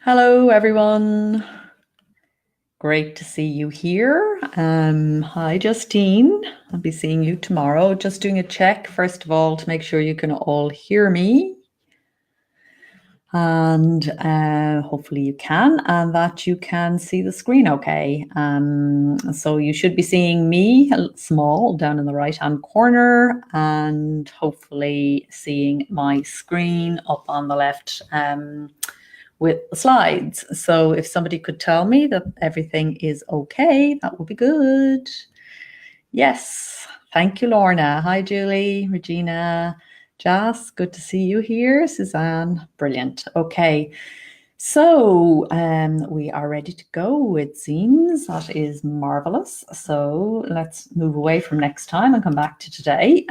Hello, everyone. Great to see you here. Hi, Justine. I'll be seeing you tomorrow. Just doing a check, first of all, to make sure you can all hear me. And hopefully you can, and that you can see the screen okay. So you should be seeing me small down in the right-hand corner, and hopefully seeing my screen up on the left with the slides. So if somebody could tell me that everything is okay, that would be good. Yes, thank you, Lorna. Hi, Julie, Regina, Jas, good to see you here. Suzanne, brilliant. Okay, so we are ready to go, it seems. That is marvelous. So let's move away from next time and come back to today.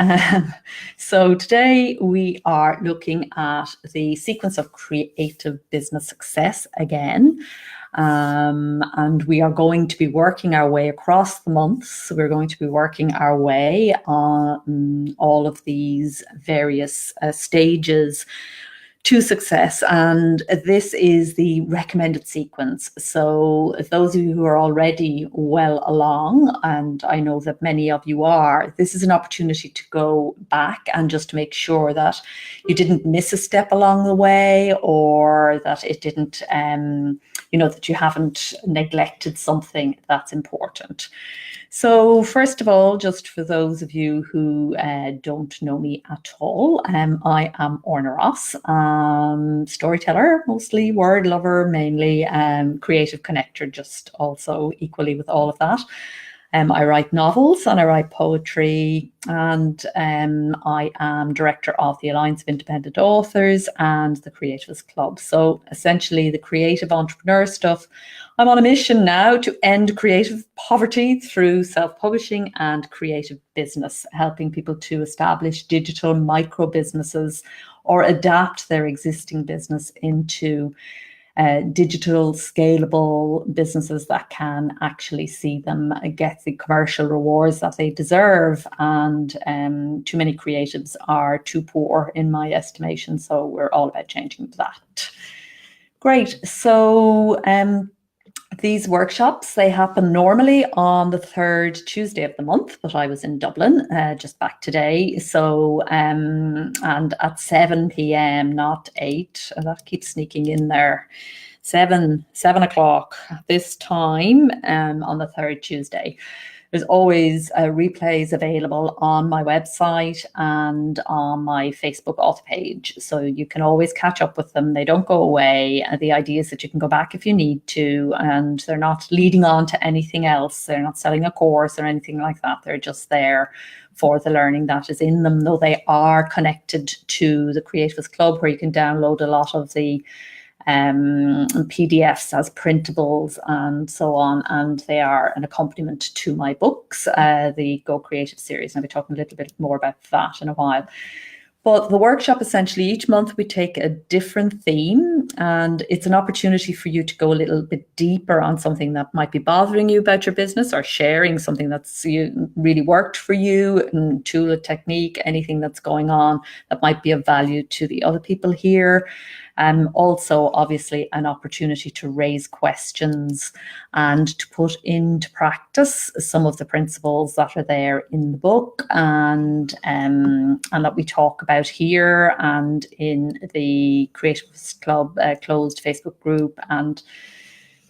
So today we are looking at the sequence of creative business success again. And we are going to be working our way across the months. So we're going to be working our way on all of these various stages to success, and this is the recommended sequence. So those of you who are already well along, and I know that many of you are, this is an opportunity to go back and just make sure that you didn't miss a step along the way, or that it didn't, that you haven't neglected something that's important. So first of all, just for those of you who don't know me at all, I am Orna Ross, storyteller, mostly word lover, mainly creative connector, just also equally with all of that. I write novels and I write poetry, and I am director of the Alliance of Independent Authors and the Creativist Club. So essentially the creative entrepreneur stuff. I'm on a mission now to end creative poverty through self-publishing and creative business, helping people to establish digital micro businesses or adapt their existing business into digital scalable businesses that can actually see them get the commercial rewards that they deserve. And too many creatives are too poor in my estimation. So we're all about changing that. Great. So these workshops, they happen normally on the third Tuesday of the month, but I was in Dublin just back today. So, and at 7 p.m, not 8, that keeps sneaking in there. 7 o'clock this time on the third Tuesday. There's always replays available on my website and on my Facebook author page. So you can always catch up with them. They don't go away. The idea is that you can go back if you need to, and they're not leading on to anything else. They're not selling a course or anything like that. They're just there for the learning that is in them, though they are connected to the Creativist Club, where you can download a lot of the PDFs as printables and so on, and they are an accompaniment to my books, the Go Creative series, and I'll be talking a little bit more about that in a while. But the workshop, essentially, each month we take a different theme, and it's an opportunity for you to go a little bit deeper on something that might be bothering you about your business, or sharing something that's really worked for you, and tool, a technique, anything that's going on that might be of value to the other people here. Also, obviously, an opportunity to raise questions and to put into practice some of the principles that are there in the book, and that we talk about here and in the Creativist Club closed Facebook group, and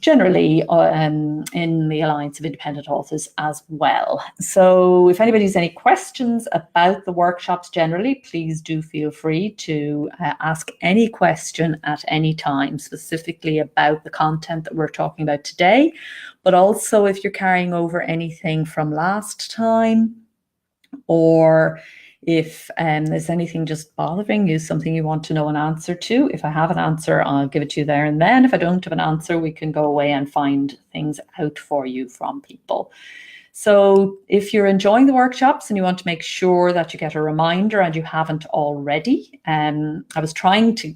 generally in the Alliance of Independent Authors as well. So if anybody has any questions about the workshops generally, please do feel free to ask any question at any time, specifically about the content that we're talking about today. But also if you're carrying over anything from last time, or if there's anything just bothering you, something you want to know an answer to, if I have an answer, I'll give it to you there and then. If I don't have an answer, we can go away and find things out for you from people. So if you're enjoying the workshops and you want to make sure that you get a reminder and you haven't already, I was trying to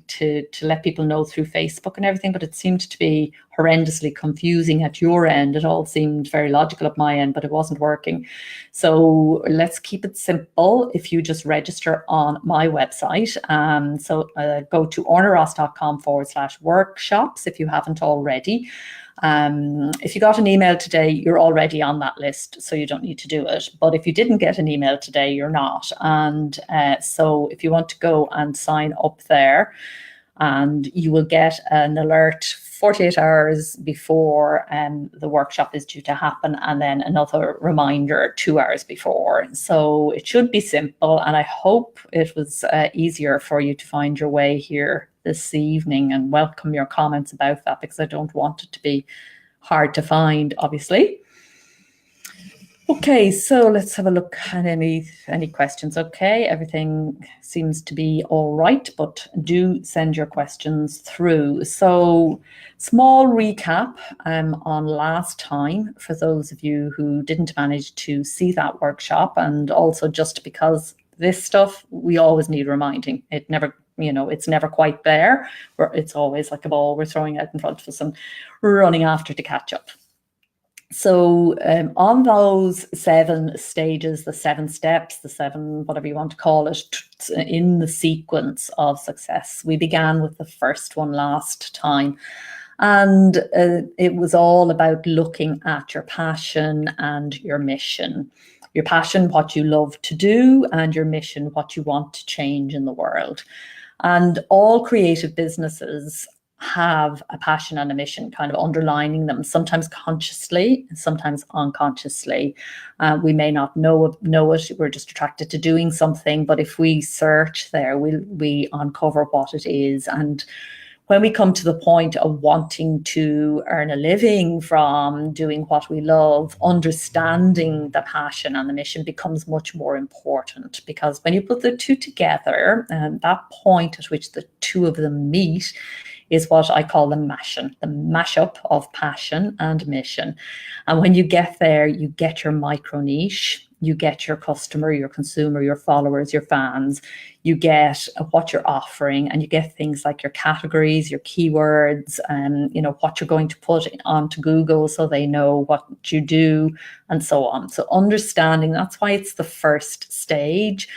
let people know through Facebook and everything, but it seemed to be horrendously confusing at your end. It all seemed very logical at my end, but it wasn't working. So let's keep it simple. If you just register on my website, go to ornaross.com/workshops if you haven't already. If you got an email today, you're already on that list, so you don't need to do it. But if you didn't get an email today, you're not. And so if you want to go and sign up there, and you will get an alert 48 hours before the workshop is due to happen, and then another reminder 2 hours before. So it should be simple, and I hope it was easier for you to find your way here this evening, and welcome your comments about that, because I don't want it to be hard to find, obviously. Okay, so let's have a look at any questions. Okay, everything seems to be all right, but do send your questions through. So small recap on last time for those of you who didn't manage to see that workshop, and also just because this stuff, we always need reminding. It never, it's never quite there. It's always like a ball we're throwing out in front of us and running after to catch up. So on those 7 stages, the 7 steps, the 7, whatever you want to call it, in the sequence of success, we began with the first one last time. And it was all about looking at your passion and your mission. Your passion, what you love to do, and your mission, what you want to change in the world. And all creative businesses have a passion and a mission kind of underlining them, sometimes consciously, sometimes unconsciously. We may not know it, we're just attracted to doing something, but if we search there, we uncover what it is. And when we come to the point of wanting to earn a living from doing what we love, understanding the passion and the mission becomes much more important, because when you put the two together, and that point at which the two of them meet is what I call the mashup of passion and mission. And when you get there, you get your micro niche, you get your customer, your consumer, your followers, your fans, you get what you're offering, and you get things like your categories, your keywords, and what you're going to put onto Google so they know what you do, and so on. So understanding, that's why it's the first stage.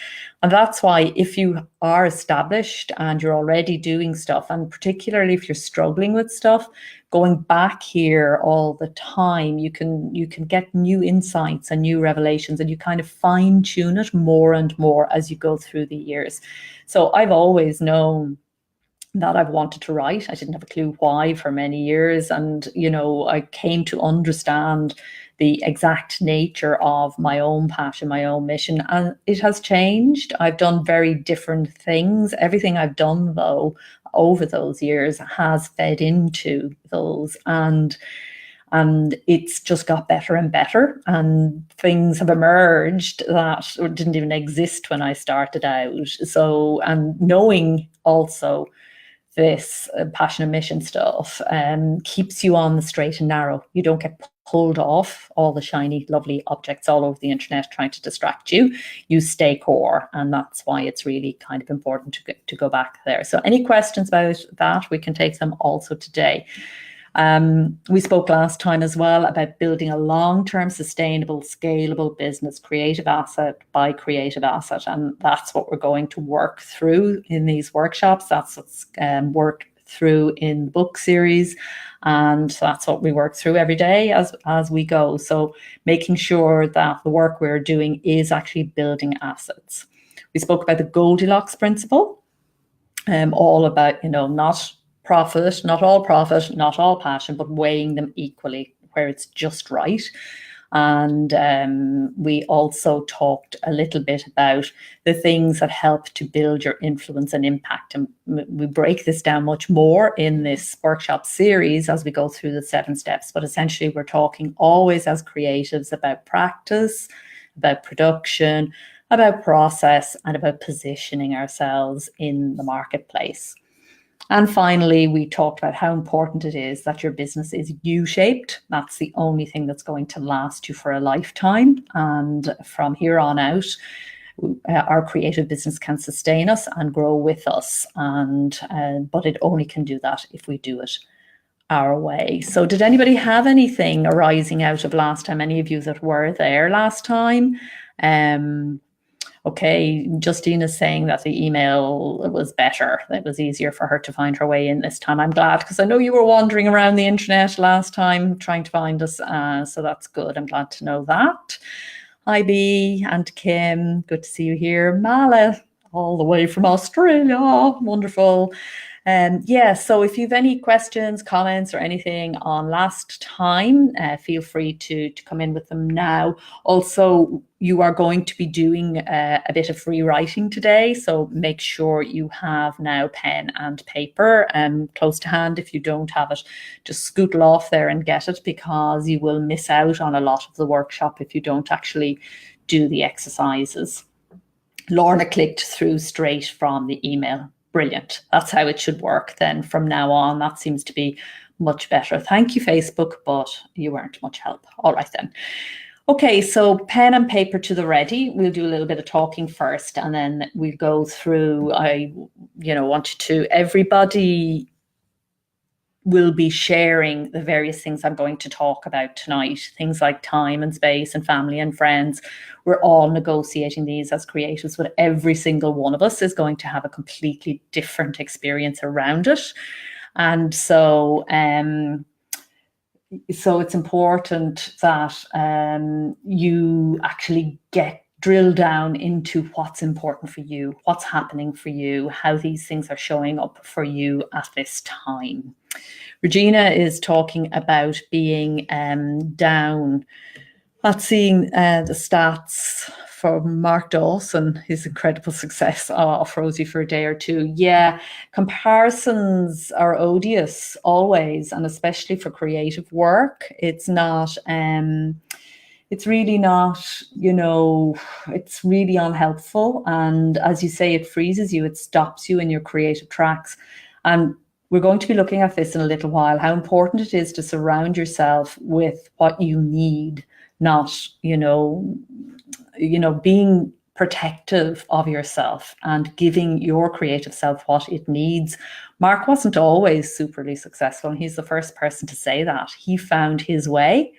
And that's why if you are established and you're already doing stuff, and particularly if you're struggling with stuff, going back here all the time, you can get new insights and new revelations, and you kind of fine tune it more and more as you go through the years. So I've always known that I've wanted to write. I didn't have a clue why for many years. And, I came to understand the exact nature of my own passion, my own mission, and it has changed. I've done very different things. Everything I've done, though, over those years has fed into those, and it's just got better and better, and things have emerged that didn't even exist when I started out. So, and knowing also this passion and mission stuff keeps you on the straight and narrow. You don't get pulled off all the shiny, lovely objects all over the internet trying to distract you. You stay core, and that's why it's really kind of important to go back there. So any questions about that, we can take them also today. We spoke last time as well about building a long-term, sustainable, scalable business, creative asset by creative asset. And that's what we're going to work through in these workshops. That's what's worked through in the book series. And that's what we work through every day as we go. So making sure that the work we're doing is actually building assets. We spoke about the Goldilocks principle, all about, not profit, not all profit, not all passion, but weighing them equally where it's just right. And we also talked a little bit about the things that help to build your influence and impact. And we break this down much more in this workshop series as we go through the 7 steps. But essentially, we're talking always as creatives about practice, about production, about process, and about positioning ourselves in the marketplace. And finally, we talked about how important it is that your business is U-shaped. That's the only thing that's going to last you for a lifetime. And from here on out, our creative business can sustain us and grow with us. But it only can do that if we do it our way. So did anybody have anything arising out of last time? Any of you that were there last time? Okay, Justine is saying that the email was better. It was easier for her to find her way in this time. I'm glad, because I know you were wandering around the internet last time trying to find us. So that's good. I'm glad to know that. Hi, B and Kim. Good to see you here. Mala, all the way from Australia. Wonderful. Yeah, so if you have any questions, comments, or anything on last time, feel free to come in with them now. Also, you are going to be doing a bit of free writing today, so make sure you have now pen and paper close to hand. If you don't have it, just scootle off there and get it, because you will miss out on a lot of the workshop if you don't actually do the exercises. Lorna clicked through straight from the email. Brilliant. That's how it should work then from now on. That seems to be much better. Thank you, Facebook, but you weren't much help. All right then. Okay, so pen and paper to the ready. We'll do a little bit of talking first, and then we'll go through. I wanted to, everybody will be sharing the various things I'm going to talk about tonight, things like time and space and family and friends. We're all negotiating these as creatives, but every single one of us is going to have a completely different experience around it. And so it's important that you actually drill down into what's important for you, what's happening for you, how these things are showing up for you at this time. Regina is talking about being down, not seeing the stats for Mark Dawson, his incredible success off Rosie for a day or two. Yeah, comparisons are odious always, and especially for creative work. It's not, it's really not, it's really unhelpful. And as you say, it freezes you, it stops you in your creative tracks. And we're going to be looking at this in a little while, how important it is to surround yourself with what you need, not, being protective of yourself and giving your creative self what it needs. Mark wasn't always superly successful, and he's the first person to say that. He found his way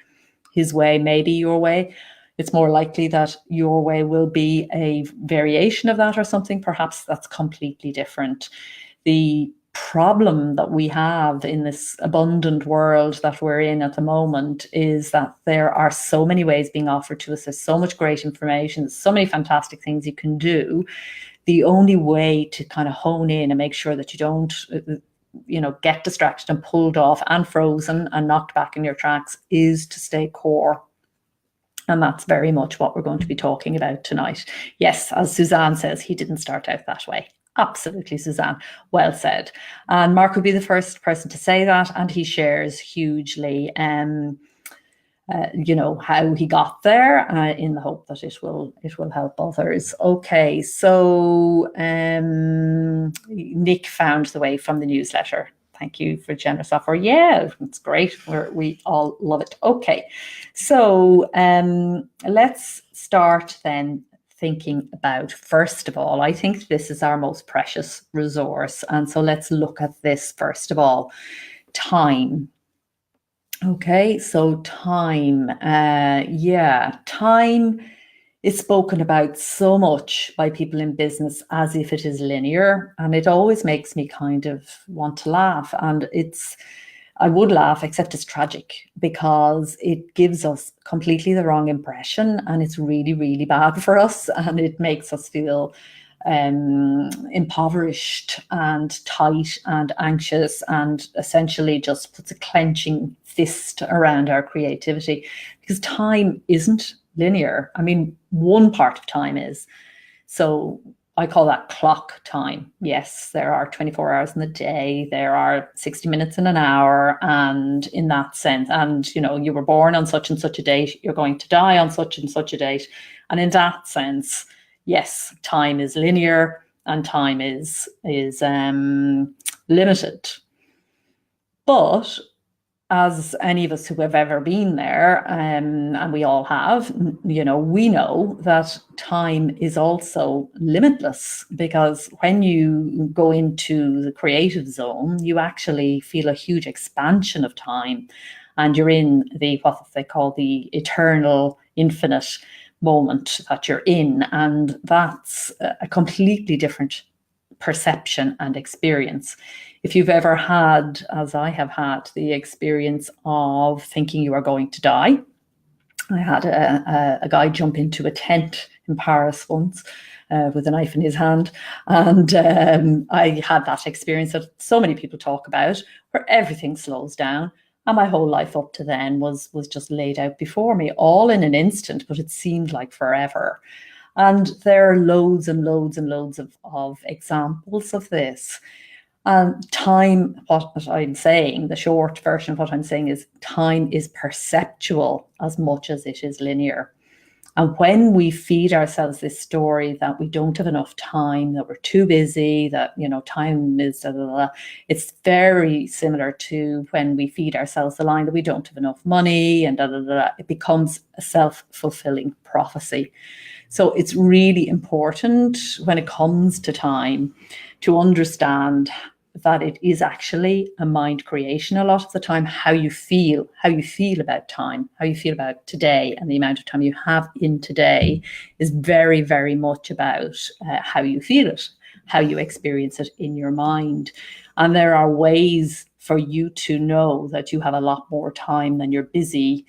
may be your way. It's more likely that your way will be a variation of that or something perhaps that's completely different. The problem that we have in this abundant world that we're in at the moment is that there are so many ways being offered to us. There's so much great information, so many fantastic things you can do. The only way to kind of hone in and make sure that you don't get distracted and pulled off and frozen and knocked back in your tracks is to stay core. And that's very much what we're going to be talking about tonight. Yes, as Suzanne says, he didn't start out that way. Absolutely, Suzanne. Well said. And Mark will be the first person to say that, and he shares hugely, how he got there, in the hope that it will help others. Okay, so Nick found the way from the newsletter. Thank you for generous offer. Yeah, it's great. We all love it. Okay, so let's start then thinking about, first of all, I think this is our most precious resource. And so let's look at this first of all, time. Okay, so time. Time is spoken about so much by people in business as if it is linear. And it always makes me kind of want to laugh. And I would laugh, except it's tragic, because it gives us completely the wrong impression, and it's really, really bad for us, and it makes us feel impoverished and tight and anxious, and essentially just puts a clenching fist around our creativity, because time isn't linear. I mean, one part of time is. So I call that clock time. Yes, there are 24 hours in the day, there are 60 minutes in an hour, and in that sense, and you were born on such and such a date, you're going to die on such and such a date. And in that sense, yes, time is linear, and time is limited. But as any of us who have ever been there, and we all have, we know that time is also limitless, because when you go into the creative zone, you actually feel a huge expansion of time, and you're in what they call the eternal, infinite moment that you're in, and that's a completely different perception and experience. If you've ever had, as I have had, the experience of thinking you are going to die. I had a guy jump into a tent in Paris once with a knife in his hand. And I had that experience that so many people talk about, where everything slows down. And my whole life up to then was just laid out before me, all in an instant, but it seemed like forever. And there are loads and loads and loads of examples of this. And time, what I'm saying, the short version of what I'm saying is time is perceptual as much as it is linear. And when we feed ourselves this story that we don't have enough time, that we're too busy, that, time is, blah, blah, blah, it's very similar to when we feed ourselves the line that we don't have enough money and it becomes a self-fulfilling prophecy. So it's really important when it comes to time to understand that it is actually a mind creation a lot of the time. How you feel about time, how you feel about today, and the amount of time you have in today is very, very much about how you feel it, how you experience it in your mind. And there are ways for you to know that you have a lot more time than your busy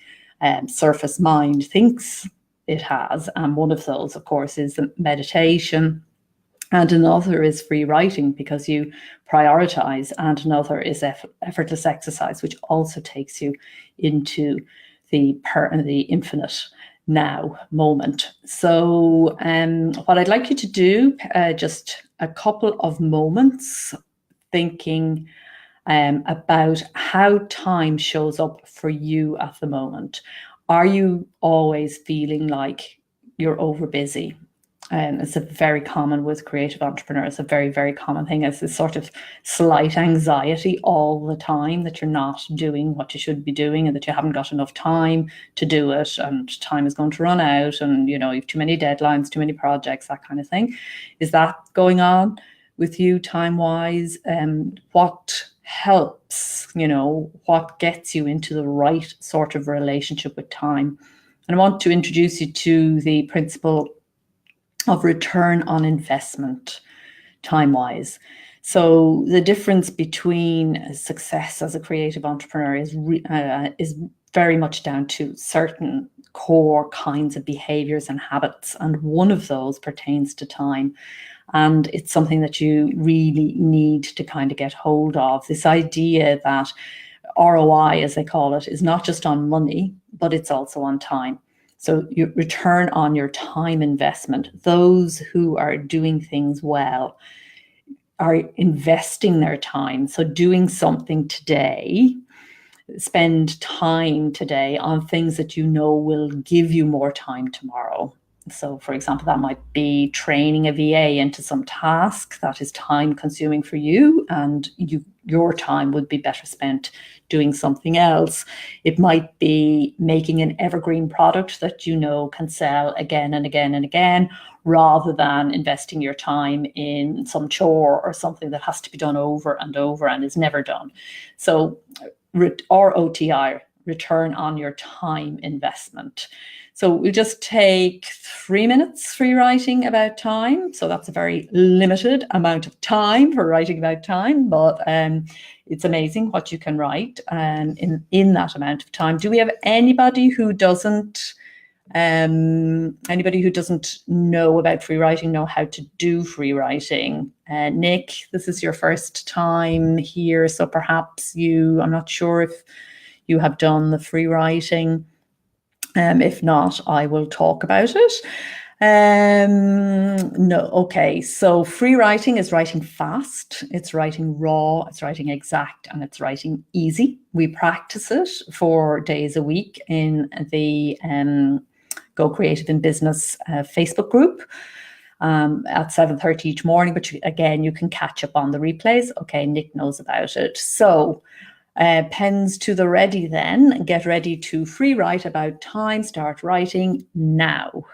surface mind thinks it has. And one of those, of course, is the meditation. And another is free writing, because you prioritize. And another is effortless exercise, which also takes you into the infinite now moment. So what I'd like you to do, just a couple of moments thinking about how time shows up for you at the moment. Are you always feeling like you're over busy? It's a very common with creative entrepreneurs, a very, very common thing. It's this sort of slight anxiety all the time that you're not doing what you should be doing, and that you haven't got enough time to do it, and time is going to run out, and you have too many deadlines, too many projects, that kind of thing. Is that going on with you time-wise? What helps, what gets you into the right sort of relationship with time? And I want to introduce you to the principle of return on investment time-wise. So the difference between success as a creative entrepreneur is very much down to certain core kinds of behaviors and habits, and one of those pertains to time. And it's something that you really need to kind of get hold of. This idea that ROI, as they call it, is not just on money, but it's also on time. So you return on your time investment. Those who are doing things well are investing their time. So doing something today, spend time today on things that you know will give you more time tomorrow. So, for example, that might be training a VA into some task that is time consuming for you, and your time would be better spent doing something else. It might be making an evergreen product that you know can sell again and again and again, rather than investing your time in some chore or something that has to be done over and over and is never done. So ROTI, return on your time investment. So we'll just take 3 minutes free writing about time. So that's a very limited amount of time for writing about time, but it's amazing what you can write in that amount of time. Do we have anybody who doesn't know about free writing, know how to do free writing? Nick, this is your first time here, so perhaps I'm not sure if you have done the free writing. If not, I will talk about it. No, okay. So free writing is writing fast, it's writing raw, it's writing exact, and it's writing easy. We practice it 4 days a week in the Go Creative in Business Facebook group. at 7:30 each morning, but again, you can catch up on the replays. Okay, Nick knows about it. So pens to the ready then. Get ready to free write about time. Start writing now.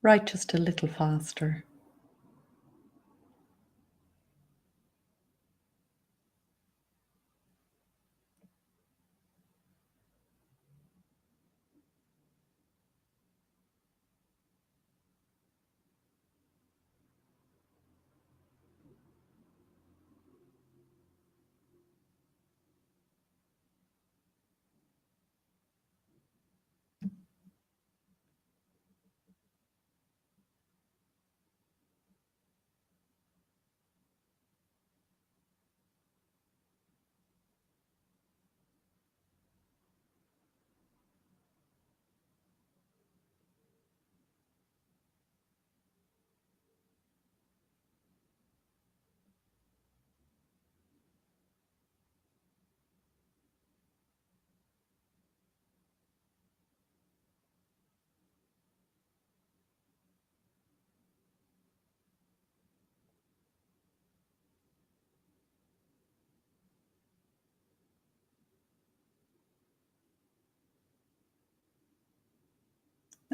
Write just a little faster.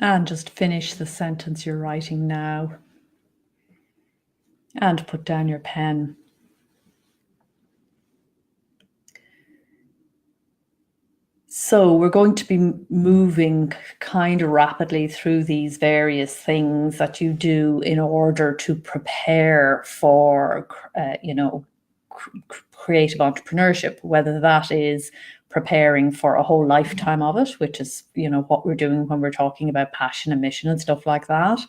And just finish the sentence you're writing now. And put down your pen. So we're going to be moving kind of rapidly through these various things that you do in order to prepare for, creative entrepreneurship, whether that is preparing for a whole lifetime of it, which is, what we're doing when we're talking about passion and mission and stuff like that,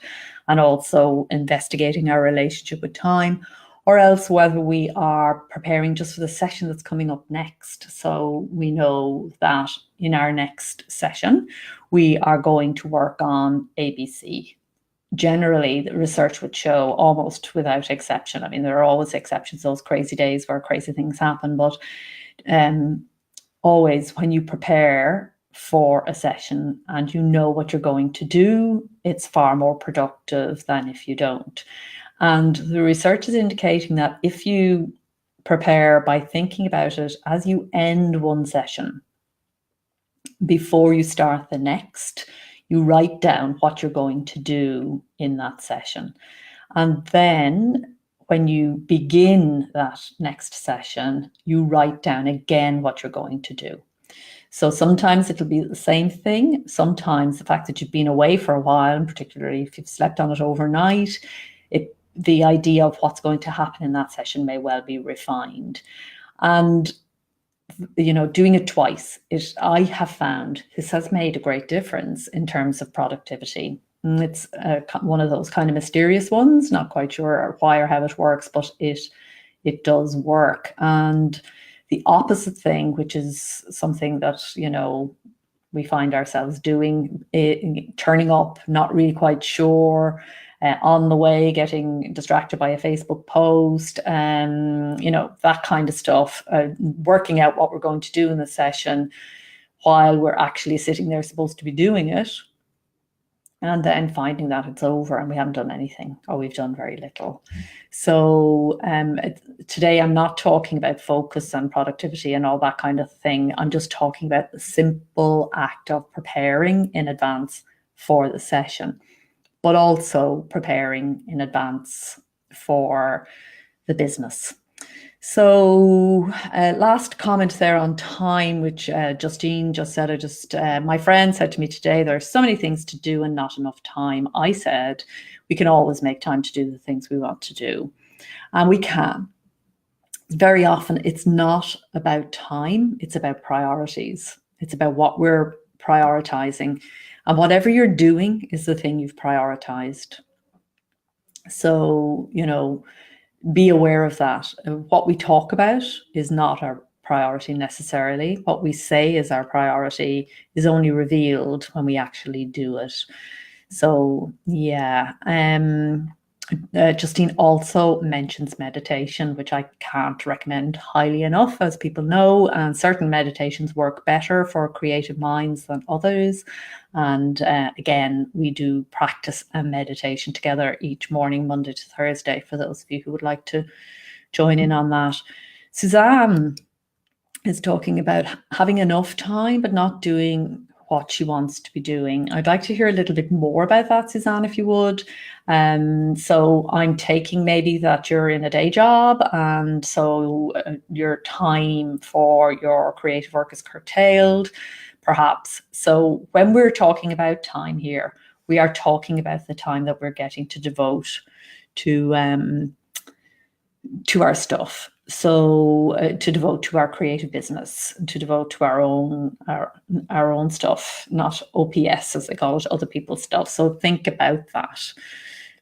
and also investigating our relationship with time, or else whether we are preparing just for the session that's coming up next. So we know that in our next session, we are going to work on ABC. Generally, the research would show, almost without exception, I mean, there are always exceptions, those crazy days where crazy things happen, but always when you prepare for a session and you know what you're going to do, it's far more productive than if you don't. And the research is indicating that if you prepare by thinking about it as you end one session, before you start the next, you write down what you're going to do in that session. And then when you begin that next session, you write down again what you're going to do. So sometimes it'll be the same thing. Sometimes the fact that you've been away for a while, and particularly if you've slept on it overnight, the idea of what's going to happen in that session may well be refined. And doing it twice, I have found this has made a great difference in terms of productivity. It's one of those kind of mysterious ones, not quite sure why or how it works, but it does work. And the opposite thing, which is something that, we find ourselves doing, turning up, not really quite sure, on the way, getting distracted by a Facebook post, that kind of stuff, working out what we're going to do in the session while we're actually sitting there supposed to be doing it, and then finding that it's over and we haven't done anything, or we've done very little. So today I'm not talking about focus and productivity and all that kind of thing. I'm just talking about the simple act of preparing in advance for the session, but also preparing in advance for the business. So last comment there on time, which Justine just said, my friend said to me today, there are so many things to do and not enough time. I said, we can always make time to do the things we want to do. And we can. Very often it's not about time, it's about priorities. It's about what we're prioritizing. And whatever you're doing is the thing you've prioritized. So, be aware of that. What we talk about is not our priority necessarily. What we say is our priority is only revealed when we actually do it. So, yeah. Justine also mentions meditation, which I can't recommend highly enough, as people know, and certain meditations work better for creative minds than others. And again, we do practice a meditation together each morning, Monday to Thursday, for those of you who would like to join in on that. Suzanne is talking about having enough time, but not doing what she wants to be doing. I'd like to hear a little bit more about that, Suzanne, if you would. So I'm taking maybe that you're in a day job, and so your time for your creative work is curtailed, perhaps. So when we're talking about time here, we are talking about the time that we're getting to devote to our stuff. So to devote to our creative business, to devote to our own stuff, not OPS as they call it, other people's stuff. So think about that.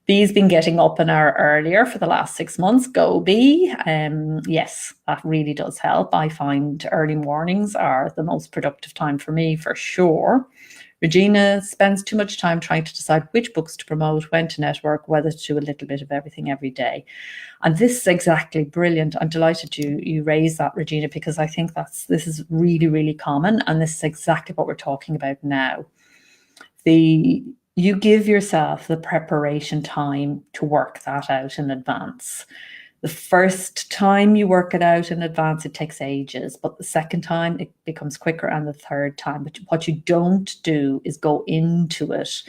Bee's been getting up an hour earlier for the last 6 months. Go Bee. Yes, that really does help. I find early mornings are the most productive time for me, for sure. Regina spends too much time trying to decide which books to promote, when to network, whether to do a little bit of everything every day. And this is exactly brilliant. I'm delighted you raised that, Regina, because I think this is really, really common. And this is exactly what we're talking about now. You give yourself the preparation time to work that out in advance. The first time you work it out in advance, it takes ages, but the second time it becomes quicker, and the third time. But what you don't do is go into it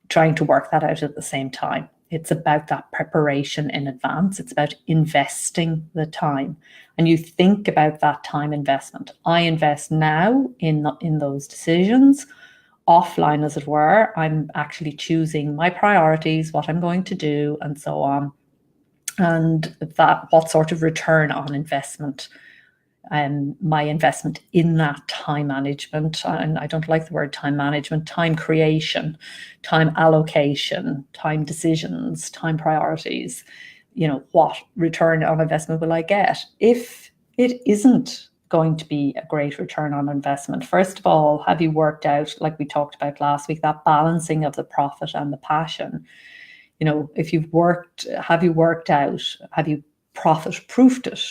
trying to work that out at the same time. It's about that preparation in advance. It's about investing the time. And you think about that time investment. I invest now in those decisions, offline as it were. I'm actually choosing my priorities, what I'm going to do, and so on. And what sort of return on investment, my investment in that time management, and I don't like the word time management, time creation, time allocation, time decisions, time priorities, what return on investment will I get? If it isn't going to be a great return on investment, first of all, have you worked out, like we talked about last week, that balancing of the profit and the passion? If have you worked out, have you profit-proofed it?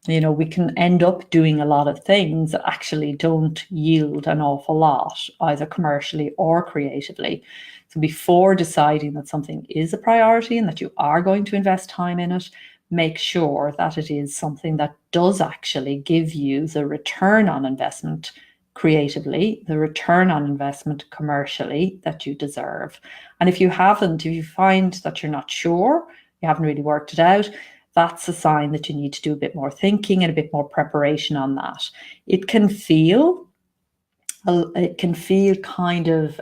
We can end up doing a lot of things that actually don't yield an awful lot, either commercially or creatively. So before deciding that something is a priority and that you are going to invest time in it, make sure that it is something that does actually give you the return on investment creatively, the return on investment commercially that you deserve. And if you find that you're not sure, you haven't really worked it out, that's a sign that you need to do a bit more thinking and a bit more preparation on that. It can feel kind of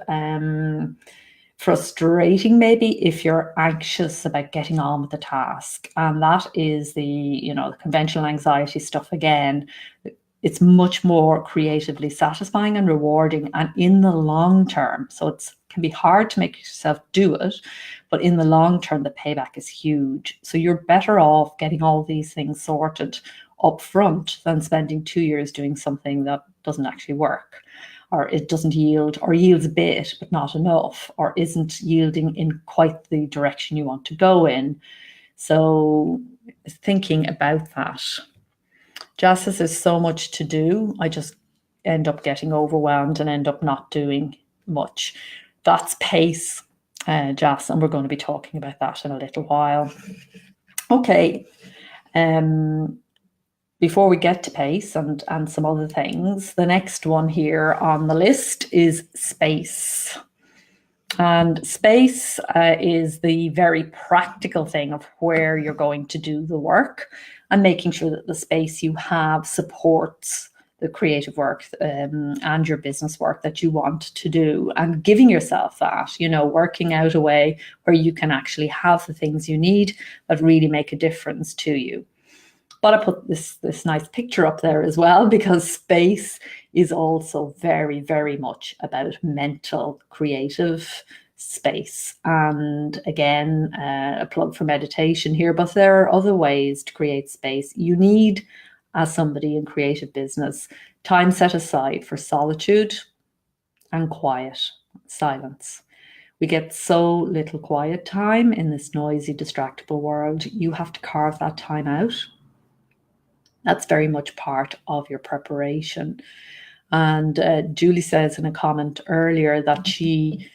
frustrating maybe if you're anxious about getting on with the task, and that is the conventional anxiety stuff again. It's much more creatively satisfying and rewarding, and in the long term, so it can be hard to make yourself do it, but in the long term the payback is huge. So you're better off getting all these things sorted up front than spending 2 years doing something that doesn't actually work, or it doesn't yield, or yields a bit but not enough, or isn't yielding in quite the direction you want to go in. So thinking about that. Just as there's so much to do, I just end up getting overwhelmed and end up not doing much. That's pace, Jas, and we're going to be talking about that in a little while. Okay, before we get to pace and some other things, the next one here on the list is space. And space is the very practical thing of where you're going to do the work, and making sure that the space you have supports the creative work and your business work that you want to do, and giving yourself that, working out a way where you can actually have the things you need that really make a difference to you. But I put this nice picture up there as well, because space is also very, very much about mental, creative space. And again, a plug for meditation here, but there are other ways to create space. You need, as somebody in creative business, time set aside for solitude and quiet, silence. We get so little quiet time in this noisy, distractible world. You have to carve that time out. That's very much part of your preparation. And Julie says in a comment earlier that she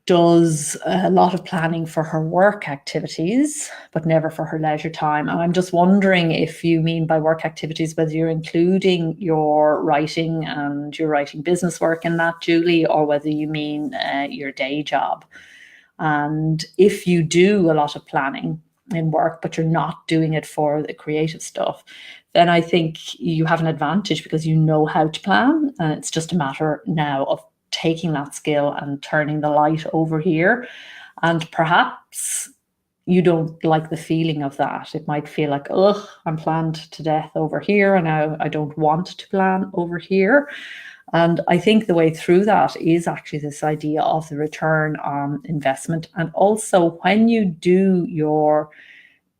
does a lot of planning for her work activities, but never for her leisure time. And I'm just wondering if you mean by work activities whether you're including your writing and your writing business work in that, Julie, or whether you mean your day job. And if you do a lot of planning in work, but you're not doing it for the creative stuff, then I think you have an advantage because you know how to plan. And it's just a matter now of taking that skill and turning the light over here. And perhaps you don't like the feeling of that. It might feel like, ugh, I'm planned to death over here, and now I don't want to plan over here. And I think the way through that is actually this idea of the return on investment. And also when you do your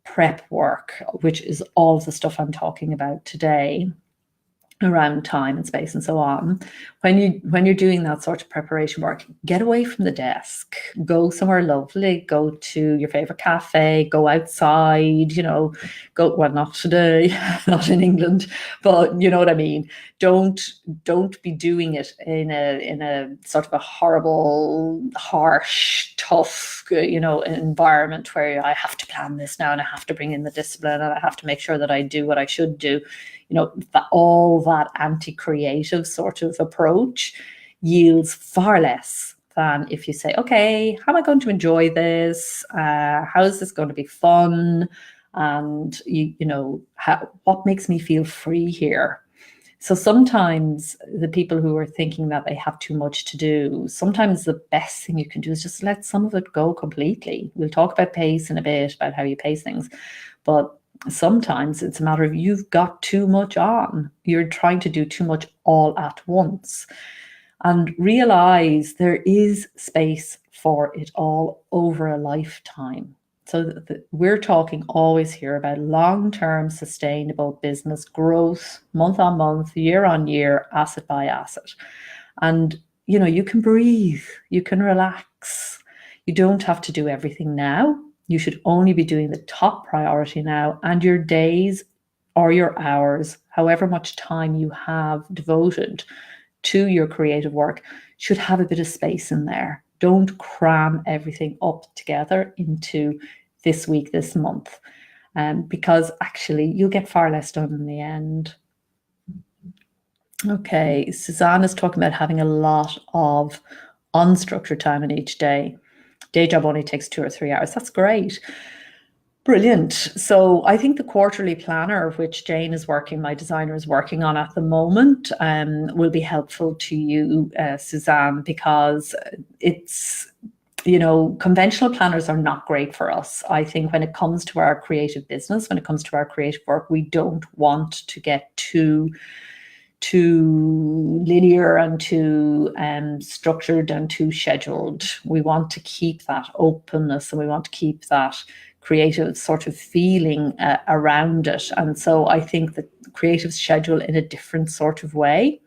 prep work, which is all the stuff I'm talking about today around time and space and so on, when you're doing that sort of preparation work, get away from the desk, go somewhere lovely, go to your favorite cafe, go outside, well, not today, not in England, but you know what I mean. Don't be doing it in a sort of a horrible, harsh, tough, environment where I have to plan this now and I have to bring in the discipline and I have to make sure that I do what I should do. All that anti-creative sort of approach yields far less than if you say, okay, how am I going to enjoy this? How is this going to be fun? And, what makes me feel free here? So sometimes the people who are thinking that they have too much to do, sometimes the best thing you can do is just let some of it go completely. We'll talk about pace in a bit, about how you pace things, but sometimes it's a matter of you've got too much on. You're trying to do too much all at once. And realize there is space for it all over a lifetime. So we're talking always here about long-term sustainable business growth, month on month, year on year, asset by asset. And, you can breathe, you can relax. You don't have to do everything now. You should only be doing the top priority now, and your days or your hours, however much time you have devoted to your creative work, should have a bit of space in there. Don't cram everything up together into this week, this month, because actually you'll get far less done in the end. Okay, Suzanne is talking about having a lot of unstructured time in each day. Day job only takes 2 or 3 hours. That's great. Brilliant. So I think the quarterly planner, which Jane is working, my designer is working on at the moment, will be helpful to you, Suzanne, because it's, conventional planners are not great for us. I think when it comes to our creative business, when it comes to our creative work, we don't want to get too linear and too structured and too scheduled. We want to keep that openness, and we want to keep that creative sort of feeling around it. And so I think that creatives schedule in a different sort of way.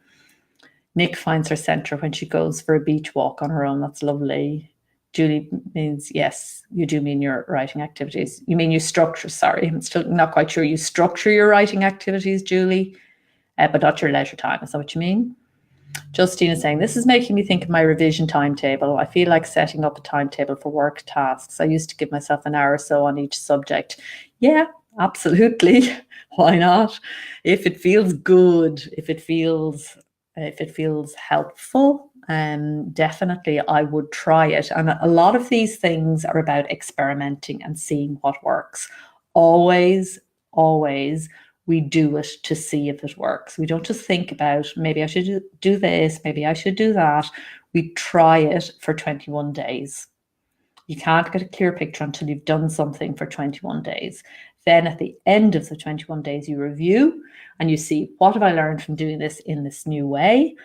Nick finds her center when she goes for a beach walk on her own. That's lovely. Julie means, yes, you do mean your writing activities. You mean you structure, sorry, I'm still not quite sure. You structure your writing activities, Julie, but not your leisure time. Is that what you mean? Justine is saying, this is making me think of my revision timetable. I feel like setting up a timetable for work tasks. I used to give myself an hour or so on each subject. Yeah, absolutely. Why not? If it feels good, if it feels helpful, definitely I would try it. And a lot of these things are about experimenting and seeing what works. Always, always we do it to see if it works. We don't just think about, maybe I should do this, maybe I should do that. We try it for 21 days. You can't get a clear picture until you've done something for 21 days. Then at the end of the 21 days, you review and you see, what have I learned from doing this in this new way?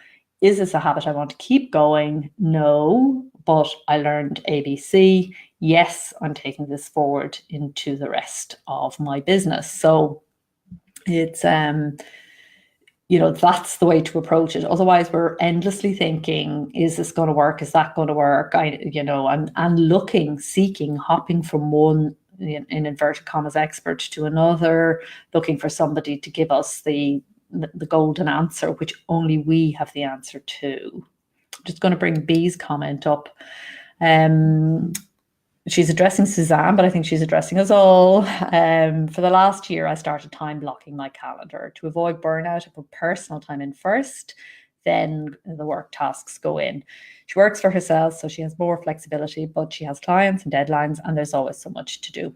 Is this a habit I want to keep going? No, but I learned ABC. Yes, I'm taking this forward into the rest of my business. So it's, that's the way to approach it. Otherwise, we're endlessly thinking, is this going to work? Is that going to work? And looking, seeking, hopping from one, in inverted commas, expert to another, looking for somebody to give us the golden answer, which only we have the answer to. I'm just going to bring B's comment up. She's addressing Suzanne, but I think she's addressing us all. For the last year, I started time blocking my calendar. To avoid burnout, I put personal time in first, then the work tasks go in. She works for herself, so she has more flexibility, but she has clients and deadlines, and there's always so much to do.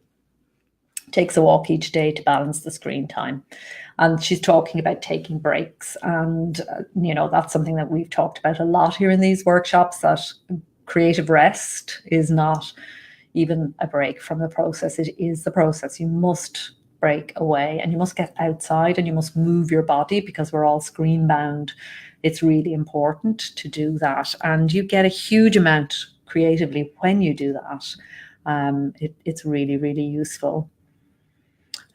Takes a walk each day to balance the screen time. And she's talking about taking breaks. And, that's something that we've talked about a lot here in these workshops, that creative rest is not even a break from the process. It is the process. You must break away and you must get outside and you must move your body, because we're all screen bound. It's really important to do that. And you get a huge amount creatively when you do that. It's really, really useful.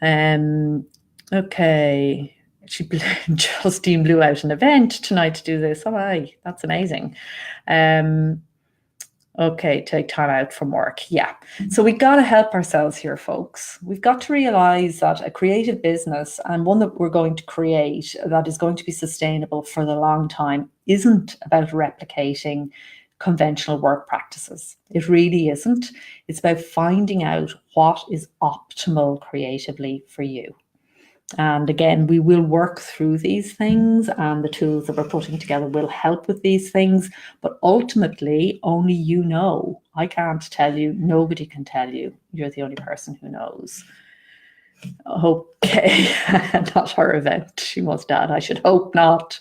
Okay. Justine blew out an event tonight to do this. Oh, aye, that's amazing. Okay, take time out from work. Yeah. So we got to help ourselves here, folks. We've got to realize that a creative business, and one that we're going to create that is going to be sustainable for the long time, isn't about replicating conventional work practices. It really isn't. It's about finding out what is optimal creatively for you. And again, we will work through these things, and the tools that we're putting together will help with these things. But ultimately, only you know. I can't tell you. Nobody can tell you. You're the only person who knows. Okay, not her event. She must add, I should hope not.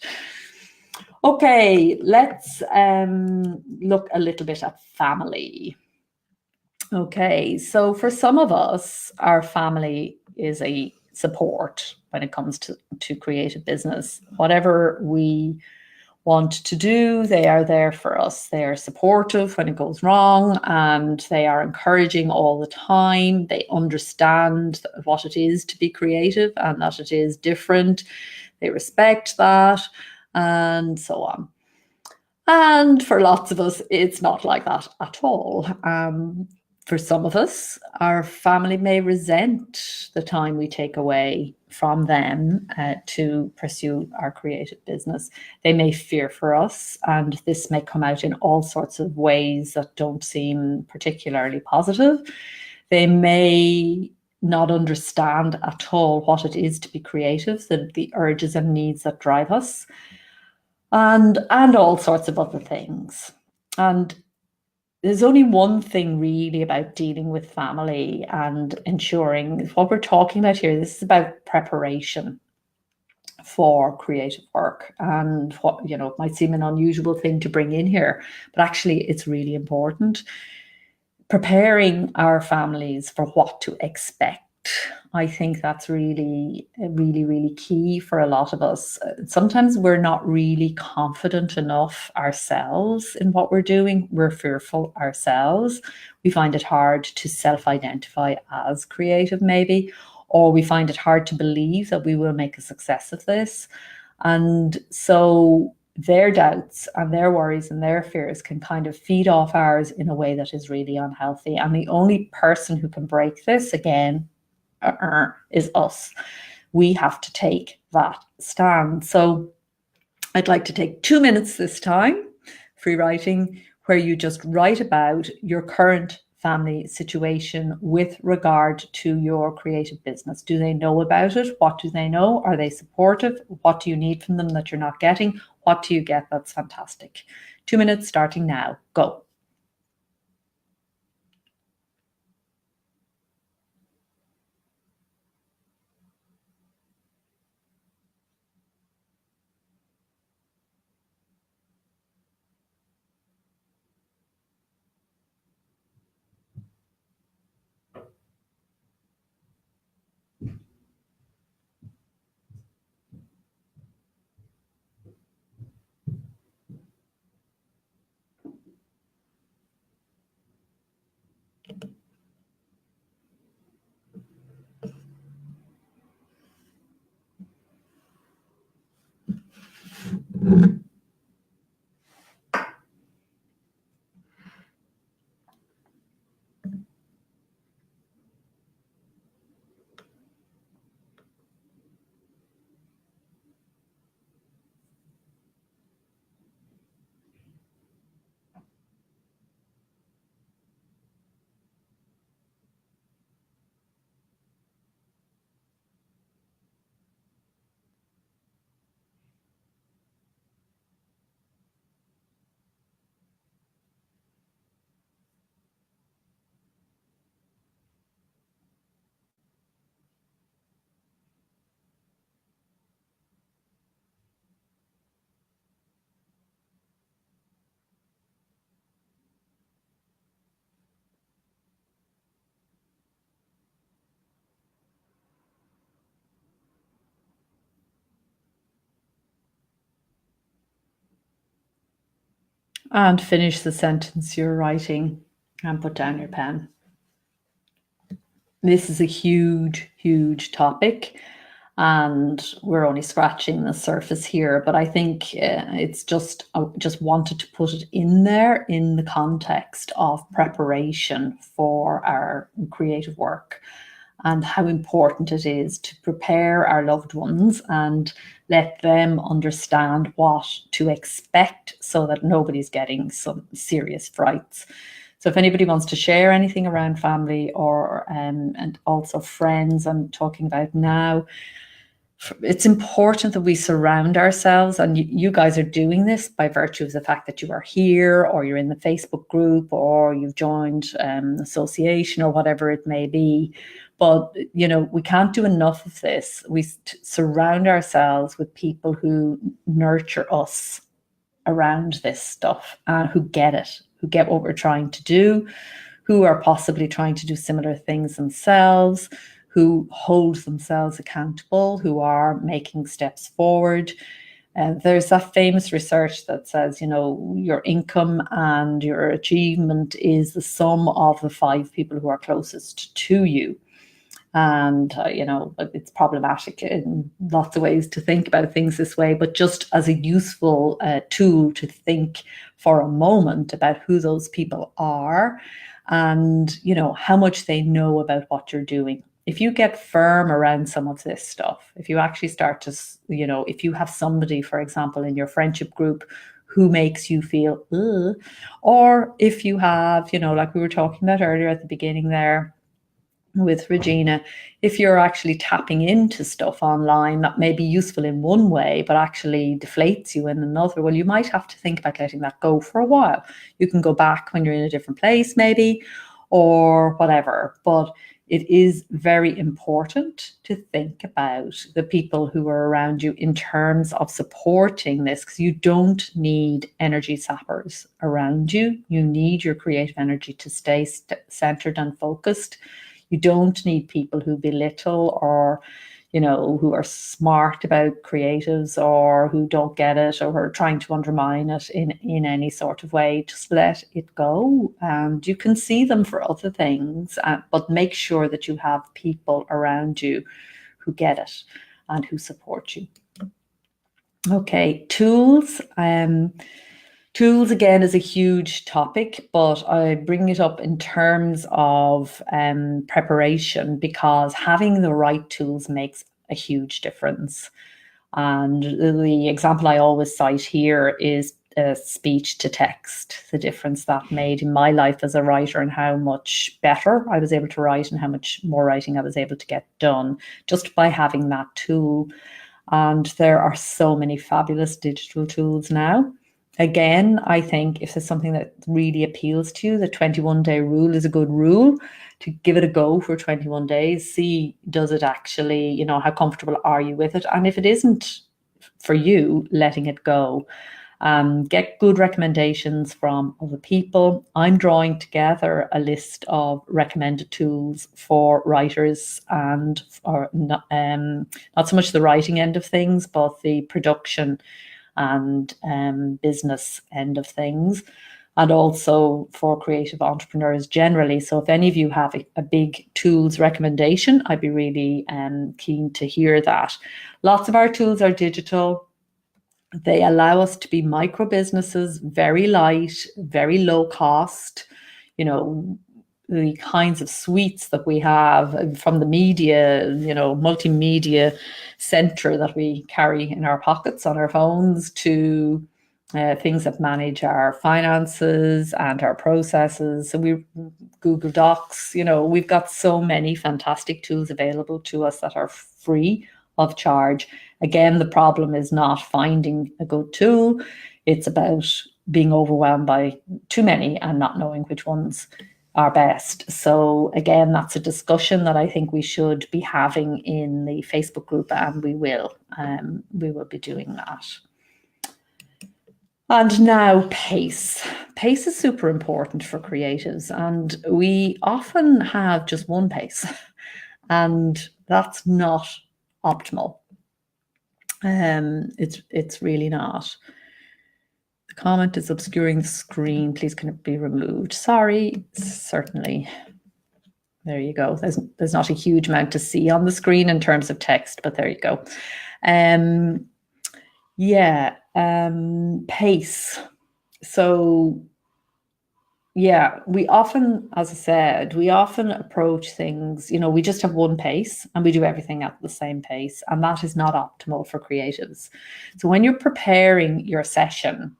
Okay, let's look a little bit at family. Okay, so for some of us, our family is a support when it comes to creative business. Whatever we want to do, they are there for us. They are supportive when it goes wrong, and they are encouraging all the time. They understand what it is to be creative and that it is different. They respect that, and so on. And for lots of us, it's not like that at all. For some of us, our family may resent the time we take away from them to pursue our creative business. They may fear for us, and this may come out in all sorts of ways that don't seem particularly positive. They may not understand at all what it is to be creative, the urges and needs that drive us, and all sorts of other things. And there's only one thing really about dealing with family and ensuring what we're talking about here. This is about preparation for creative work, and what, you know, it might seem an unusual thing to bring in here, but actually it's really important. Preparing our families for what to expect. I think that's really, really key for a lot of us. Sometimes we're not really confident enough ourselves in what we're doing. We're fearful ourselves. We find it hard to self-identify as creative, maybe, or we find it hard to believe that we will make a success of this. And so their doubts and their worries and their fears can kind of feed off ours in a way that is really unhealthy. And the only person who can break this, again, is us. We have to take that stand. So I'd like to take 2 minutes this time, free writing, where you just write about your current family situation with regard to your creative business. Do they know about it? What do they know? Are they supportive? What do you need from them that you're not getting? What do you get? That's fantastic. 2 minutes starting now. Go. And finish the sentence you're writing and put down your pen. This is a huge topic, and we're only scratching the surface here, but I think it's just, I just wanted to put it in there in the context of preparation for our creative work, and how important it is to prepare our loved ones and let them understand what to expect so that nobody's getting some serious frights. So if anybody wants to share anything around family or and also friends, I'm talking about now, it's important that we surround ourselves, and you guys are doing this by virtue of the fact that you are here, or you're in the Facebook group, or you've joined an association, or whatever it may be. But you know, we can't do enough of this. We surround ourselves with people who nurture us around this stuff, who get it, who get what we're trying to do, who are possibly trying to do similar things themselves, who hold themselves accountable, who are making steps forward. There's that famous research that says, you know, your income and your achievement is the sum of the 5 people who are closest to you. And, you know, it's problematic in lots of ways to think about things this way, but just as a useful tool to think for a moment about who those people are and, you know, how much they know about what you're doing. If you get firm around some of this stuff, if you actually start to, you know, if you have somebody, for example, in your friendship group who makes you feel, or if you have, you know, like we were talking about earlier at the beginning there, with Regina, if you're actually tapping into stuff online that may be useful in one way, but actually deflates you in another, well, you might have to think about letting that go for a while. You can go back when you're in a different place, maybe, or whatever. But it is very important to think about the people who are around you in terms of supporting this, because you don't need energy sappers around you. You need your creative energy to stay centered and focused. You don't need people who belittle or, who are smart about creatives or who don't get it or are trying to undermine it in any sort of way. Just let it go. And you can see them for other things, but make sure that you have people around you who get it and who support you. Okay, tools. Tools, again, is a huge topic, but I bring it up in terms of preparation, because having the right tools makes a huge difference. And the example I always cite here is speech to text, the difference that made in my life as a writer and how much better I was able to write and how much more writing I was able to get done just by having that tool. And there are so many fabulous digital tools now. Again, I think if there's something that really appeals to you, the 21-day rule is a good rule to give it a go for 21 days. See, does it actually, how comfortable are you with it? And if it isn't for you, letting it go. Get good recommendations from other people. I'm drawing together a list of recommended tools for writers and not so much the writing end of things, but the production and business end of things, and also for creative entrepreneurs generally. So if any of you have a big tools recommendation, I'd be really keen to hear that. Lots of our tools are digital. They allow us to be micro businesses, very light, very low cost. The kinds of suites that we have from the media, multimedia center that we carry in our pockets on our phones, to things that manage our finances and our processes. So Google Docs, we've got so many fantastic tools available to us that are free of charge. Again, the problem is not finding a good tool. It's about being overwhelmed by too many and not knowing which ones are best. So again, that's a discussion that I think we should be having in the Facebook group, and we will be doing that. And now pace. Pace is super important for creatives, and we often have just one pace, and that's not optimal. It's really not. The comment is obscuring the screen. Please can it be removed? Sorry, certainly. There you go. There's not a huge amount to see on the screen in terms of text, but there you go. Pace. So yeah, we often, as I said, approach things, we just have one pace and we do everything at the same pace, and that is not optimal for creatives. So when you're preparing your session,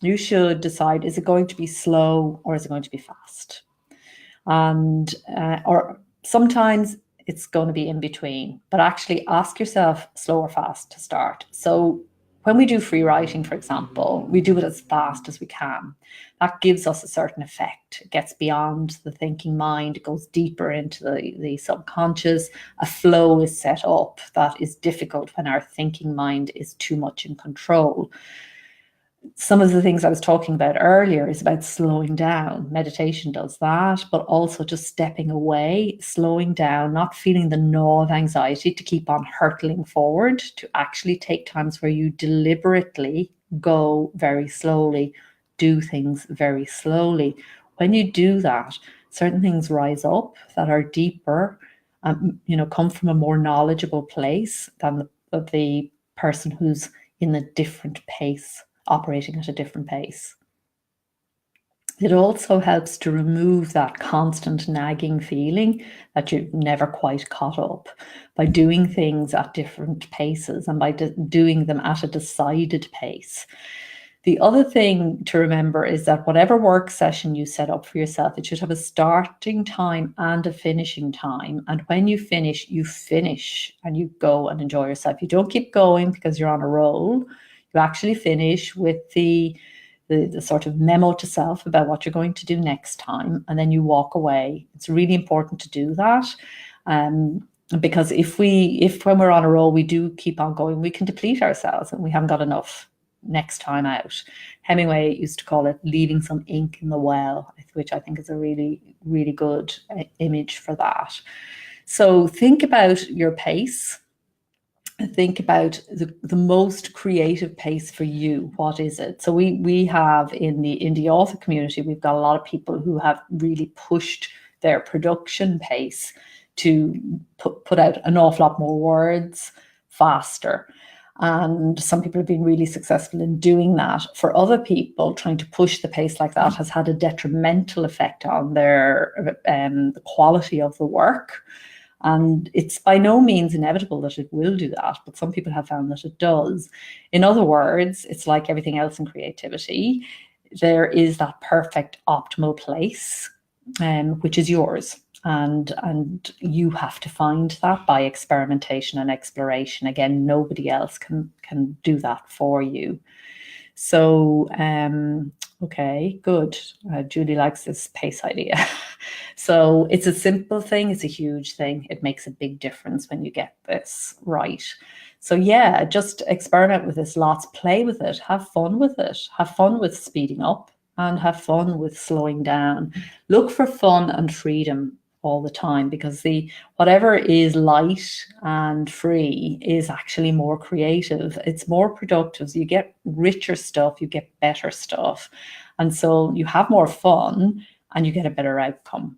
you should decide, is it going to be slow or is it going to be fast? And or sometimes it's going to be in between, but actually ask yourself slow or fast to start. So when we do free writing, for example, we do it as fast as we can. That gives us a certain effect. It gets beyond the thinking mind. It goes deeper into the subconscious. A flow is set up that is difficult when our thinking mind is too much in control. Some of the things I was talking about earlier is about slowing down. Meditation does that, but also just stepping away, slowing down, not feeling the gnaw of anxiety to keep on hurtling forward, to actually take times where you deliberately go very slowly, do things very slowly. When you do that, certain things rise up that are deeper, come from a more knowledgeable place than the person who's in a different pace, operating at a different pace. It also helps to remove that constant nagging feeling that you've never quite caught up by doing things at different paces and by doing them at a decided pace. The other thing to remember is that whatever work session you set up for yourself, it should have a starting time and a finishing time. And when you finish and you go and enjoy yourself. You don't keep going because you're on a roll. You actually finish with the sort of memo to self about what you're going to do next time, and then you walk away. It's really important to do that. Because if when we're on a roll, we do keep on going, we can deplete ourselves and we haven't got enough next time out. Hemingway used to call it leaving some ink in the well, which I think is a really, really good image for that. So think about your pace. Think about the most creative pace for you. What is it? So we have in the indie author community, we've got a lot of people who have really pushed their production pace to put out an awful lot more words faster. And some people have been really successful in doing that. For other people, trying to push the pace like that has had a detrimental effect on their the quality of the work. And it's by no means inevitable that it will do that, but some people have found that it does. In other words, it's like everything else in creativity. There is that perfect optimal place, which is yours. And you have to find that by experimentation and exploration. Again, nobody else can do that for you. So, okay, good. Julie likes this pace idea. So it's a simple thing. It's a huge thing. It makes a big difference when you get this right. So yeah, just experiment with this lots, play with it, have fun with it, have fun with speeding up and have fun with slowing down. Look for fun and freedom all the time, because whatever is light and free is actually more creative. It's more productive. You get richer stuff, you get better stuff. And so you have more fun and you get a better outcome.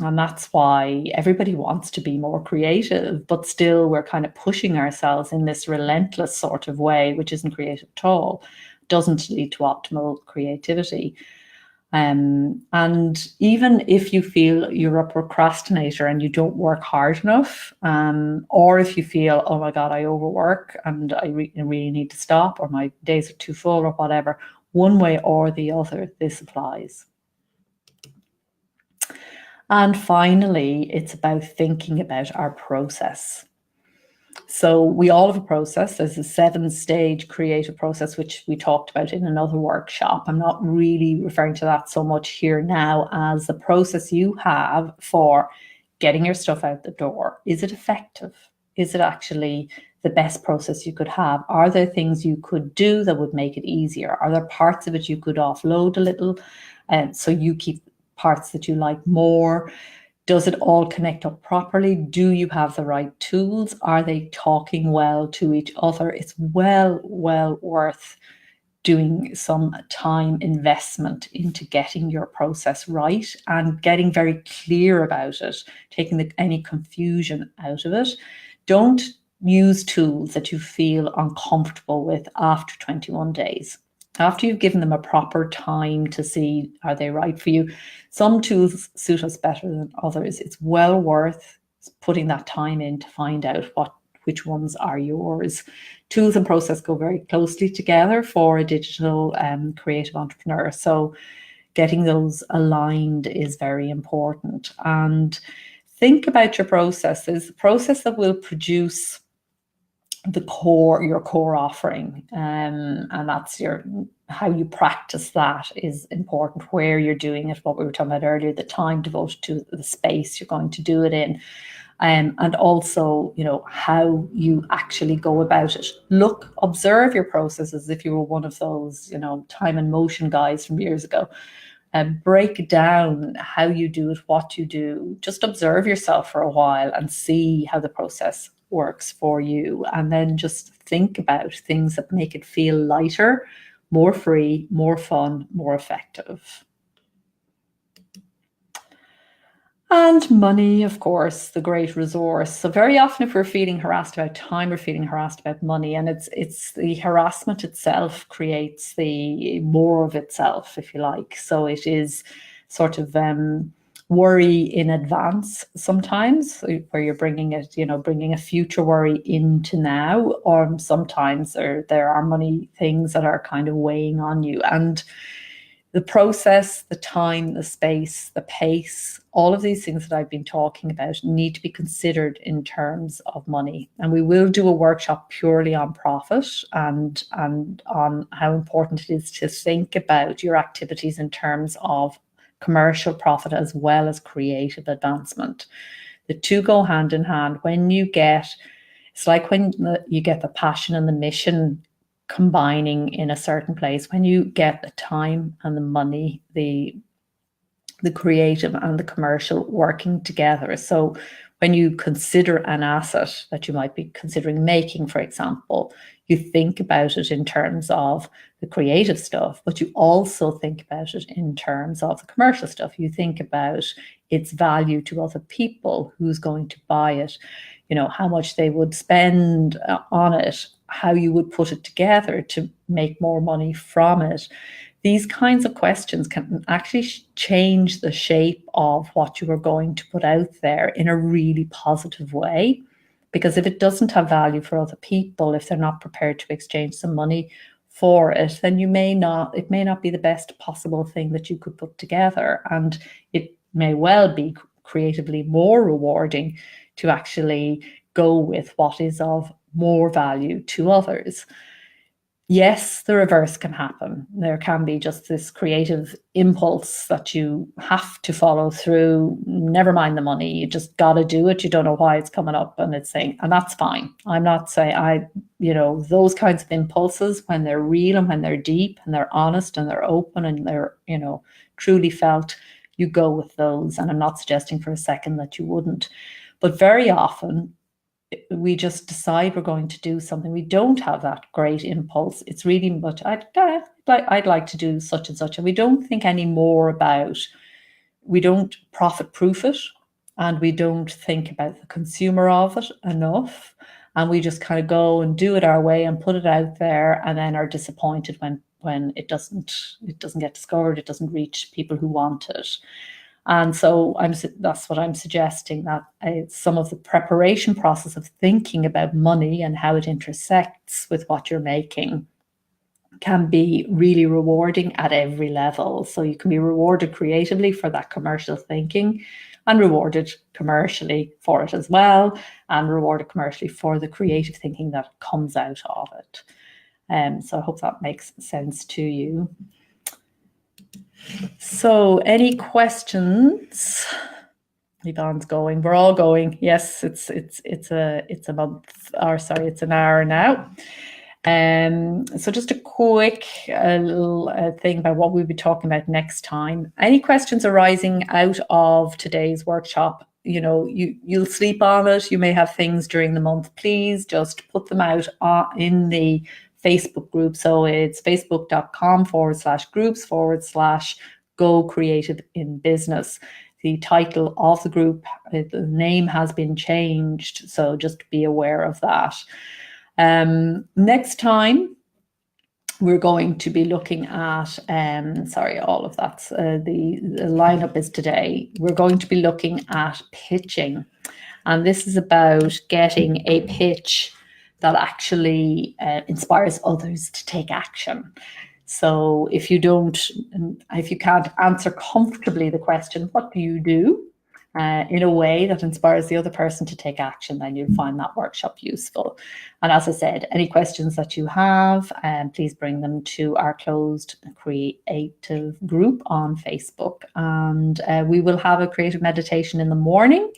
And that's why everybody wants to be more creative, but still we're kind of pushing ourselves in this relentless sort of way, which isn't creative at all. It doesn't lead to optimal creativity. And even if you feel you're a procrastinator and you don't work hard enough, or if you feel, oh my God, I overwork and I really need to stop, or my days are too full, or whatever, one way or the other, this applies. And finally, it's about thinking about our process. So we all have a process. There's a 7-stage creative process, which we talked about in another workshop. I'm not really referring to that so much here now as the process you have for getting your stuff out the door. Is it effective? Is it actually the best process you could have? Are there things you could do that would make it easier? Are there parts of it you could offload a little, so you keep parts that you like more? Does it all connect up properly? Do you have the right tools? Are they talking well to each other? It's well worth doing some time investment into getting your process right and getting very clear about it, taking any confusion out of it. Don't use tools that you feel uncomfortable with after 21 days. After you've given them a proper time to see, are they right for you? Some tools suit us better than others. It's well worth putting that time in to find out which ones are yours. Tools and process go very closely together for a digital creative entrepreneur. So getting those aligned is very important. And think about your processes, the process that will produce your core offering, and that's how you practice that is important, where you're doing it, what we were talking about earlier, the time devoted to the space you're going to do it in, and also how you actually go about it. Observe your process as if you were one of those time and motion guys from years ago, and break down how you do it, what you do. Just observe yourself for a while and see how the process works for you, and then just think about things that make it feel lighter, more free, more fun, more effective. And money, of course, the great resource. So very often if we're feeling harassed about time, we're feeling harassed about money, and it's the harassment itself creates the more of itself, if you like. So it is sort of worry in advance sometimes, where you're bringing it, bringing a future worry into now, or sometimes there are money things that are kind of weighing on you. And the process, the time, the space, the pace, all of these things that I've been talking about need to be considered in terms of money. And we will do a workshop purely on profit and on how important it is to think about your activities in terms of commercial profit as well as creative advancement. The two go hand in hand. It's like when you get the passion and the mission combining in a certain place, when you get the time and the money, the creative and the commercial working together. So when you consider an asset that you might be considering making, for example, you think about it in terms of the creative stuff, but you also think about it in terms of the commercial stuff. You think about its value to other people, who's going to buy it, how much they would spend on it, how you would put it together to make more money from it. These kinds of questions can actually change the shape of what you are going to put out there in a really positive way. Because if it doesn't have value for other people, if they're not prepared to exchange some money for it, then it may not be the best possible thing that you could put together. And it may well be creatively more rewarding to actually go with what is of more value to others. Yes, the reverse can happen. There can be just this creative impulse that you have to follow through. Never mind the money. You just got to do it. You don't know why it's coming up, and that's fine. I'm not saying those kinds of impulses, when they're real and when they're deep and they're honest and they're open and they're, truly felt, you go with those. And I'm not suggesting for a second that you wouldn't. But very often, we just decide we're going to do something. We don't have that great impulse. It's really much, I'd like to do such and such. And we don't think any more we don't profit proof it, and we don't think about the consumer of it enough. And we just kind of go and do it our way and put it out there, and then are disappointed when it doesn't get discovered, it doesn't reach people who want it. And so that's what I'm suggesting, that some of the preparation process of thinking about money and how it intersects with what you're making can be really rewarding at every level. So you can be rewarded creatively for that commercial thinking, and rewarded commercially for it as well, and rewarded commercially for the creative thinking that comes out of it. So I hope that makes sense to you. So any questions? Yvonne's going. We're all going. Yes, it's a month, or sorry, it's an hour now. So just a quick little thing about what we'll be talking about next time. Any questions arising out of today's workshop? You'll sleep on it. You may have things during the month. Please just put them out in the Facebook group. So it's facebook.com/groups/Go Creative in Business. The title of the group, the name has been changed, so just be aware of that. Next time, we're going to be looking at, all of that's, the lineup is today. We're going to be looking at pitching. And this is about getting a pitch that actually inspires others to take action. So if you can't answer comfortably the question, what do you do, in a way that inspires the other person to take action, then you'll find that workshop useful. And as I said, any questions that you have, please bring them to our closed creative group on Facebook. And we will have a creative meditation in the morning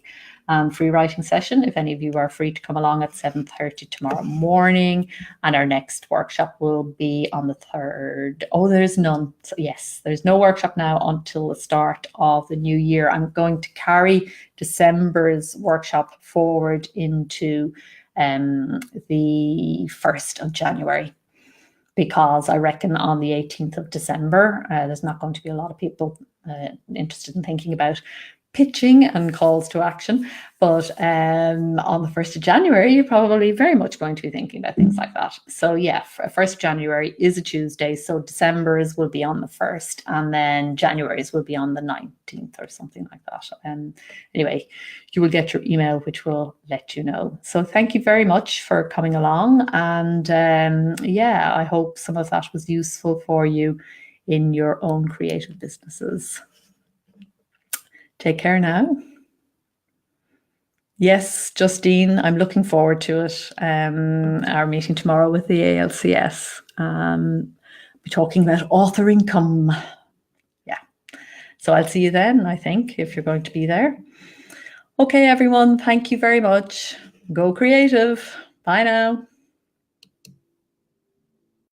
and free writing session, if any of you are free to come along at 7:30 tomorrow morning. And our next workshop will be on the 3rd. Oh, there's none. So yes, there's no workshop now until the start of the new year. I'm going to carry December's workshop forward into the 1st of January. Because I reckon on the 18th of December, there's not going to be a lot of people interested in thinking about pitching and calls to action. But on the 1st of January, you're probably very much going to be thinking about things like that. So yeah, 1st of January is a Tuesday. So December's will be on the 1st, and then January's will be on the 19th or something like that. Anyway, you will get your email, which will let you know. So thank you very much for coming along. And yeah, I hope some of that was useful for you in your own creative businesses. Take care now. Yes, Justine, I'm looking forward to it. Our meeting tomorrow with the ALCS. Be talking about author income. Yeah. So I'll see you then, I think, if you're going to be there. Okay, everyone, thank you very much. Go creative. Bye now.